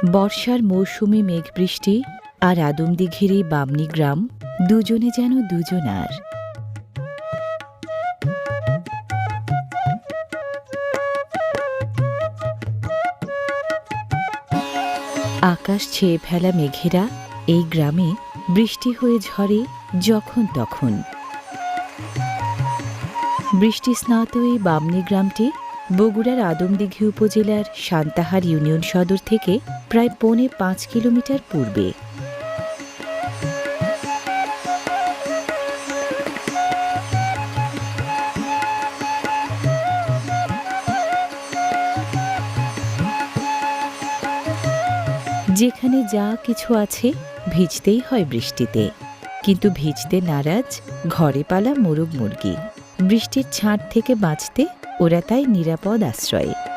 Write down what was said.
বর্ষার মৌসুমে মেঘবৃষ্টি আর আদমদিঘির এই বামনী গ্রাম দুজনে যেন দুজনার। আকাশ ছেয়ে ফেলা মেঘেরা এই গ্রামে বৃষ্টি হয়ে ঝরে যখন তখন। বৃষ্টি স্নাত এই বামনী গ্রামটি বগুড়ার আদমদিঘি উপজেলার সান্তাহার ইউনিয়ন সদর থেকে প্রায় ৫.৫ কিলোমিটার পূর্বে। যেখানে যা কিছু আছে ভিজতেই হয় বৃষ্টিতে, কিন্তু ভিজতে নারাজ ঘরে পালা মোরগ মুরগি। বৃষ্টির ছাঁট থেকে বাঁচতে ওরা তাই নিরাপদ আশ্রয়ে।